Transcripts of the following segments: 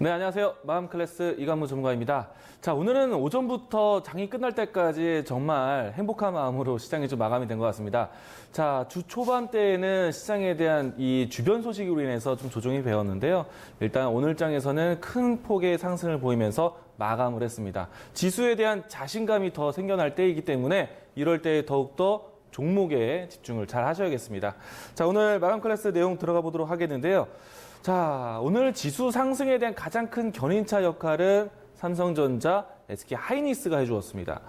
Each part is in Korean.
네, 안녕하세요. 마음클래스 이관무 전문가입니다. 자, 오늘은 오전부터 장이 끝날 때까지 정말 행복한 마음으로 시장이 좀 마감이 된 것 같습니다. 자, 주 초반대에는 시장에 대한 이 주변 소식으로 인해서 좀 조정이 되었는데요. 일단 오늘 장에서는 큰 폭의 상승을 보이면서 마감을 했습니다. 지수에 대한 자신감이 더 생겨날 때이기 때문에 이럴 때 더욱더 종목에 집중을 잘 하셔야겠습니다. 자, 오늘 마감 클래스 내용 들어가 보도록 하겠는데요. 자, 오늘 지수 상승에 대한 가장 큰 견인차 역할은 삼성전자, SK하이닉스가 해주었습니다.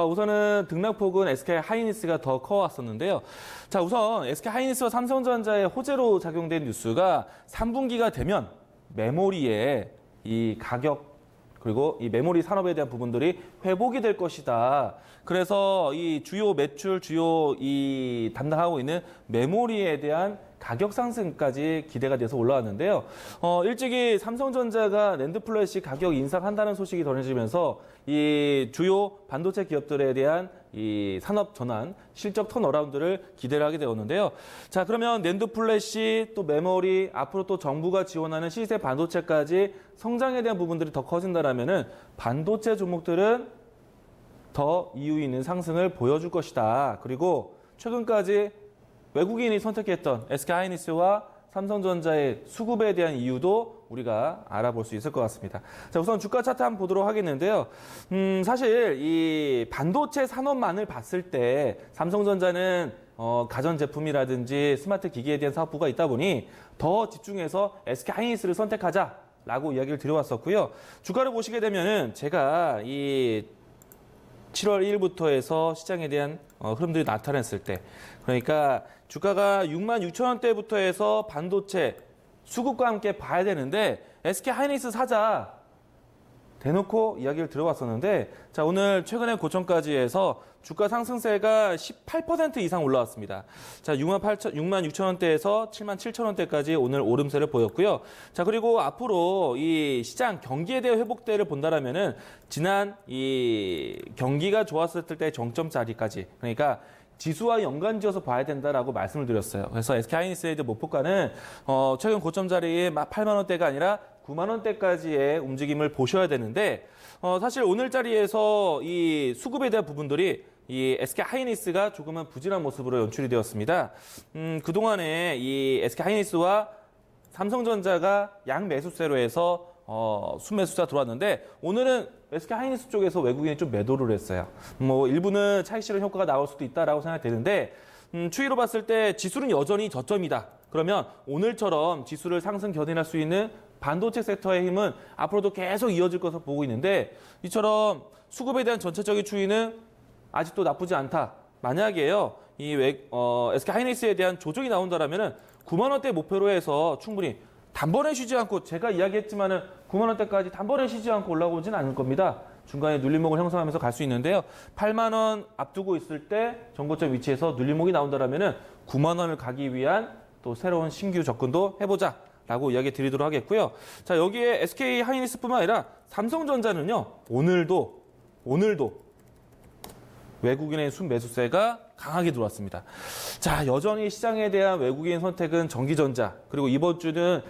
우선은 등락폭은 SK하이닉스가 더 커왔었는데요. 자, 우선 SK하이닉스와 삼성전자의 호재로 작용된 뉴스가 3분기가 되면 메모리의 이 가격 그리고 이 메모리 산업에 대한 부분들이 회복이 될 것이다. 그래서 이 주요 매출, 주요 이 담당하고 있는 메모리에 대한 가격 상승까지 기대가 돼서 올라왔는데요. 일찍이 삼성전자가 낸드 플래시 가격 인상한다는 소식이 전해지면서 이 주요 반도체 기업들에 대한 이 산업 전환, 실적 턴어라운드를 기대를 하게 되었는데요. 자, 그러면 낸드 플래시, 또 메모리, 앞으로 또 정부가 지원하는 시세 반도체까지 성장에 대한 부분들이 더 커진다라면은 반도체 종목들은 더 이유 있는 상승을 보여줄 것이다. 그리고 최근까지 외국인이 선택했던 SK하이닉스와 삼성전자의 수급에 대한 이유도 우리가 알아볼 수 있을 것 같습니다. 자, 우선 주가 차트 한번 보도록 하겠는데요. 사실 이 반도체 산업만을 봤을 때 삼성전자는 가전제품이라든지 스마트 기기에 대한 사업부가 있다 보니 더 집중해서 SK하이닉스를 선택하자라고 이야기를 드려왔었고요. 주가를 보시게 되면은 제가 이 7월 1일부터 해서 시장에 대한 흐름들이 나타났을 때, 그러니까 주가가 66,000원대부터 해서 반도체 수급과 함께 봐야 되는데 SK하이닉스 사자 대놓고 이야기를 들어왔었는데, 자, 오늘 최근에 고점까지 해서 주가 상승세가 18% 이상 올라왔습니다. 자, 66,000원대에서 77,000원대까지 오늘 오름세를 보였고요. 자, 그리고 앞으로 이 시장 경기에 대한 회복대를 본다라면은 지난 이 경기가 좋았을 때 정점 자리까지, 그러니까 지수와 연관지어서 봐야 된다라고 말씀을 드렸어요. 그래서 SK하이닉스의 목표가는 최근 고점 자리에 8만 원대가 아니라 9만 원대까지의 움직임을 보셔야 되는데, 사실 오늘 자리에서 이 수급에 대한 부분들이 이 SK하이닉스가 조금은 부진한 모습으로 연출이 되었습니다. 그동안에 이 SK하이닉스와 삼성전자가 양매수세로 해서 순매수자 들어왔는데, 오늘은 SK하이닉스 쪽에서 외국인이 좀 매도를 했어요. 뭐 일부는 차익 실현 효과가 나올 수도 있다라고 생각되는데, 추이로 봤을 때 지수는 여전히 저점이다. 그러면 오늘처럼 지수를 상승 견인할 수 있는 반도체 섹터의 힘은 앞으로도 계속 이어질 것으로 보고 있는데, 이처럼 수급에 대한 전체적인 추이는 아직도 나쁘지 않다. 만약에요, SK하이닉스에 대한 조정이 나온다라면은 9만 원대 목표로 해서 충분히 단번에 쉬지 않고, 제가 이야기했지만은 9만 원대까지 단번에 쉬지 않고 올라오진 않을 겁니다. 중간에 눌림목을 형성하면서 갈 수 있는데요. 8만 원 앞두고 있을 때 정고점 위치에서 눌림목이 나온다라면은 9만 원을 가기 위한 또 새로운 신규 접근도 해보자라고 이야기 드리도록 하겠고요. 자, 여기에 SK하이닉스뿐만 아니라 삼성전자는요, 오늘도 외국인의 순매수세가 강하게 들어왔습니다. 자, 여전히 시장에 대한 외국인 선택은 전기전자, 그리고 이번 주는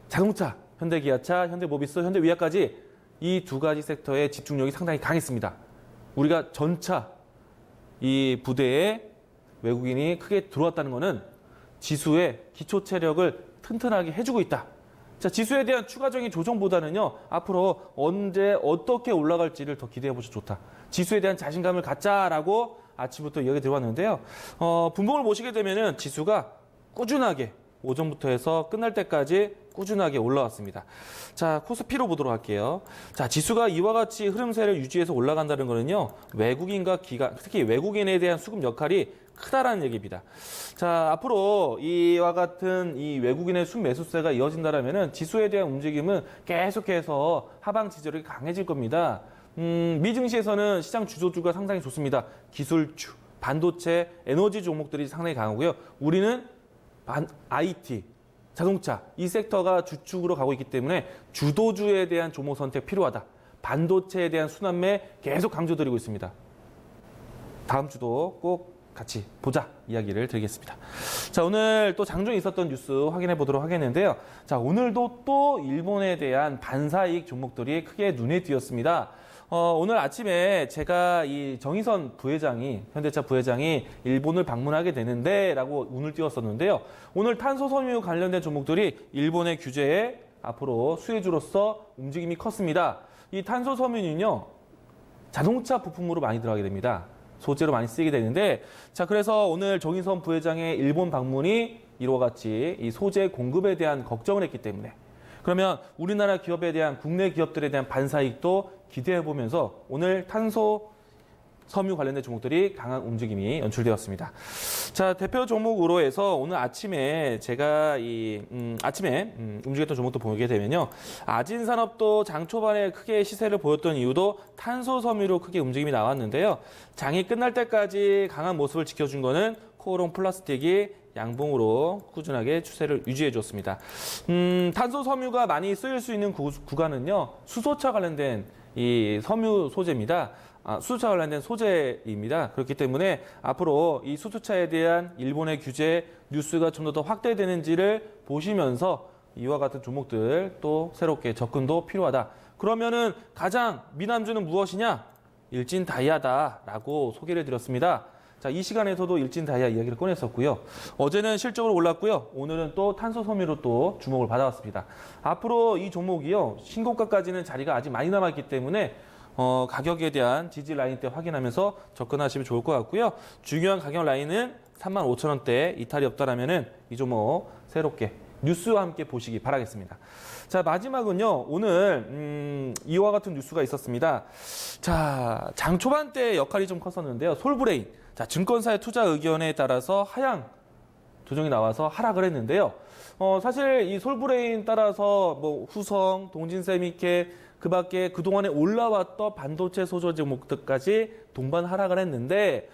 자동차, 현대기아차, 현대모비스, 현대위아까지 이 두 가지 섹터의 집중력이 상당히 강했습니다. 우리가 전차 이 부대에 외국인이 크게 들어왔다는 것은 지수의 기초 체력을 튼튼하게 해주고 있다. 자, 지수에 대한 추가적인 조정보다는요, 앞으로 언제 어떻게 올라갈지를 더 기대해 보셔도 좋다. 지수에 대한 자신감을 갖자라고 아침부터 이야기 들어왔는데요. 분봉을 보시게 되면은 지수가 꾸준하게 오전부터 해서 끝날 때까지 꾸준하게 올라왔습니다. 자, 코스피로 보도록 할게요. 자, 지수가 이와 같이 흐름세를 유지해서 올라간다는 거는요, 외국인과 기관, 특히 외국인에 대한 수급 역할이 크다라는 얘기입니다. 자, 앞으로 이와 같은 이 외국인의 순매수세가 이어진다라면은 지수에 대한 움직임은 계속해서 하방 지지력이 강해질 겁니다. 미증시에서는 시장 주도주가 상당히 좋습니다. 기술주, 반도체, 에너지 종목들이 상당히 강하고요. 우리는 IT, 자동차, 이 섹터가 주축으로 가고 있기 때문에 주도주에 대한 종목 선택 필요하다. 반도체에 대한 순환매 계속 강조드리고 있습니다. 다음 주도 꼭 같이 보자 이야기를 드리겠습니다. 자, 오늘 또 장중에 있었던 뉴스 확인해 보도록 하겠는데요. 자, 오늘도 또 일본에 대한 반사이익 종목들이 크게 눈에 띄었습니다. 오늘 아침에 제가 이 정의선 부회장이, 현대차 부회장이 일본을 방문하게 되는데 라고 운을 띄웠었는데요. 오늘 탄소 섬유 관련된 종목들이 일본의 규제에 앞으로 수혜주로서 움직임이 컸습니다. 이 탄소 섬유는요, 자동차 부품으로 많이 들어가게 됩니다. 소재로 많이 쓰이게 되는데, 자, 그래서 오늘 정의선 부회장의 일본 방문이 이와 같이 이 소재 공급에 대한 걱정을 했기 때문에, 그러면 우리나라 기업에 대한, 국내 기업들에 대한 반사이익도 기대해 보면서 오늘 탄소 섬유 관련된 종목들이 강한 움직임이 연출되었습니다. 자, 대표 종목으로 해서 오늘 아침에 제가 아침에 움직였던 종목도 보게 되면요. 아진산업도 장 초반에 크게 시세를 보였던 이유도 탄소 섬유로 크게 움직임이 나왔는데요. 장이 끝날 때까지 강한 모습을 지켜준 거는 코오롱 플라스틱이 양봉으로 꾸준하게 추세를 유지해 줬습니다. 탄소 섬유가 많이 쓰일 수 있는 구간은요. 수소차 관련된 이 섬유 소재입니다. 수소차 관련된 소재입니다. 그렇기 때문에 앞으로 이 수소차에 대한 일본의 규제 뉴스가 좀 더 확대되는지를 보시면서 이와 같은 종목들 또 새롭게 접근도 필요하다. 그러면은 가장 미남주는 무엇이냐? 일진 다이아다라고 소개를 드렸습니다. 자, 이 시간에서도 일진 다이아 이야기를 꺼냈었고요. 어제는 실적으로 올랐고요. 오늘은 또 탄소 섬유로 또 주목을 받아왔습니다. 앞으로 이 종목이요. 신고가까지는 자리가 아직 많이 남았기 때문에 가격에 대한 지지 라인 때 확인하면서 접근하시면 좋을 것 같고요. 중요한 가격 라인은 35,000원대 이탈이 없다라면은 이 종목 새롭게 뉴스와 함께 보시기 바라겠습니다. 자, 마지막은요. 오늘 이와 같은 뉴스가 있었습니다. 자, 장 초반 때 역할이 좀 컸었는데요. 솔브레인. 자, 증권사의 투자 의견에 따라서 하향 조정이 나와서 하락을 했는데요. 사실 이 솔브레인 따라서 뭐 후성, 동진세미케 그 밖에 그동안에 올라왔던 반도체 소재 종목들까지 동반 하락을 했는데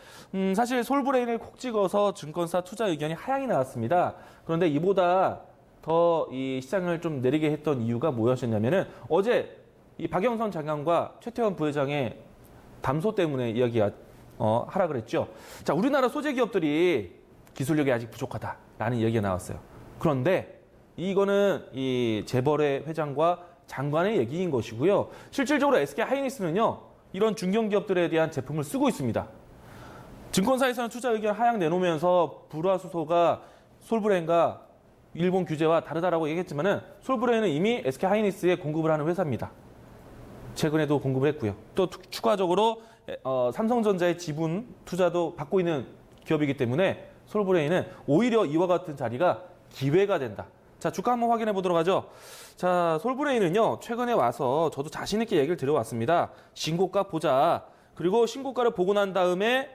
사실 솔브레인을 콕 찍어서 증권사 투자 의견이 하향이 나왔습니다. 그런데 이보다 더 이 시장을 좀 내리게 했던 이유가 무엇이었냐면은 어제 이 박영선 장관과 최태원 부회장의 담소 때문에 이야기가 하락을 했죠. 자, 우리나라 소재 기업들이 기술력이 아직 부족하다라는 이야기가 나왔어요. 그런데 이거는 이 재벌의 회장과 장관의 얘기인 것이고요. 실질적으로 SK 하이닉스는요, 이런 중견기업들에 대한 제품을 쓰고 있습니다. 증권사에서는 투자 의견 하향 내놓으면서 불화수소가 솔브레인과 일본 규제와 다르다라고 얘기했지만은 솔브레인은 이미 SK 하이닉스에 공급을 하는 회사입니다. 최근에도 공급을 했고요. 또 추가적으로 삼성전자의 지분 투자도 받고 있는 기업이기 때문에 솔브레인은 오히려 이와 같은 자리가 기회가 된다. 자, 주가 한번 확인해 보도록 하죠. 자, 솔브레인은요, 최근에 와서 저도 자신 있게 얘기를 드려왔습니다. 신고가 보자. 그리고 신고가를 보고 난 다음에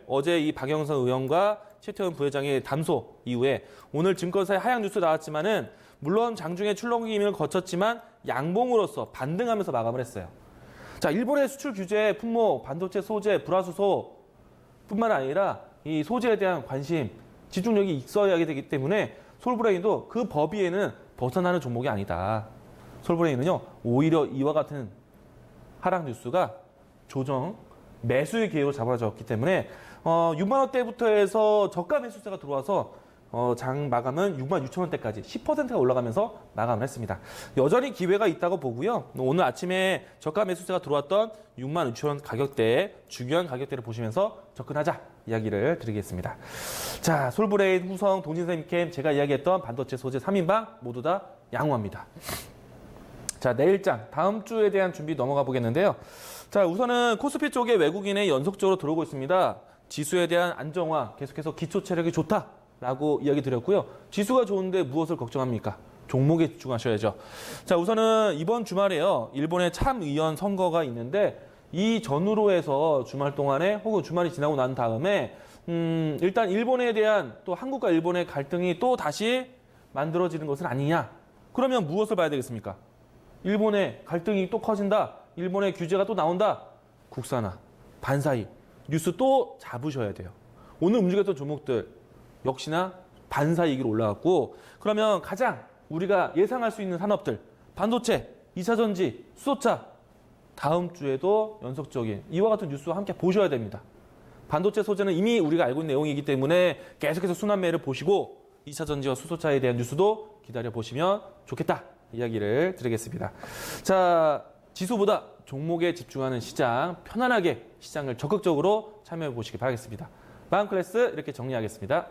어제 이 박영선 의원과 최태원 부회장의 담소 이후에 오늘 증권사의 하향 뉴스 나왔지만은 물론 장중에 출렁임을 거쳤지만 양봉으로서 반등하면서 마감을 했어요. 자, 일본의 수출 규제, 품목, 반도체 소재, 불화수소 뿐만 아니라 이 소재에 대한 관심, 집중력이 있어야 되기 때문에 솔브레인도 그 범위에는 벗어나는 종목이 아니다. 솔브레인은요, 오히려 이와 같은 하락 뉴스가 조정, 매수의 기회로 잡아졌기 때문에 6만 원대부터 해서 저가 매수세가 들어와서 장 마감은 6만 6천 원대까지 10%가 올라가면서 마감을 했습니다. 여전히 기회가 있다고 보고요. 오늘 아침에 저가 매수세가 들어왔던 6만 6천 원 가격대, 중요한 가격대를 보시면서 접근하자 이야기를 드리겠습니다. 자, 솔브레인, 후성, 동진세미캠 제가 이야기했던 반도체 소재 3인방 모두 다 양호합니다. 자, 내일장 다음 주에 대한 준비 넘어가 보겠는데요. 자, 우선은 코스피 쪽에 외국인의 연속적으로 들어오고 있습니다. 지수에 대한 안정화, 계속해서 기초 체력이 좋다라고 이야기 드렸고요. 지수가 좋은데 무엇을 걱정합니까? 종목에 집중하셔야죠. 자, 우선은 이번 주말에요. 일본의 참의원 선거가 있는데 이 전후로 해서 주말 동안에 혹은 주말이 지나고 난 다음에 일단 일본에 대한 또 한국과 일본의 갈등이 또 다시 만들어지는 것은 아니냐? 그러면 무엇을 봐야 되겠습니까? 일본의 갈등이 또 커진다. 일본의 규제가 또 나온다. 국산화, 반사이, 뉴스 또 잡으셔야 돼요. 오늘 움직였던 종목들 역시나 반사이익으로 올라갔고 그러면 가장 우리가 예상할 수 있는 산업들 반도체, 2차전지, 수소차 다음 주에도 연속적인 이와 같은 뉴스와 함께 보셔야 됩니다. 반도체 소재는 이미 우리가 알고 있는 내용이기 때문에 계속해서 순환매를 보시고 2차 전지와 수소차에 대한 뉴스도 기다려보시면 좋겠다. 이야기를 드리겠습니다. 자, 지수보다 종목에 집중하는 시장, 편안하게 시장을 적극적으로 참여해 보시기 바라겠습니다. 마음클래스 이렇게 정리하겠습니다.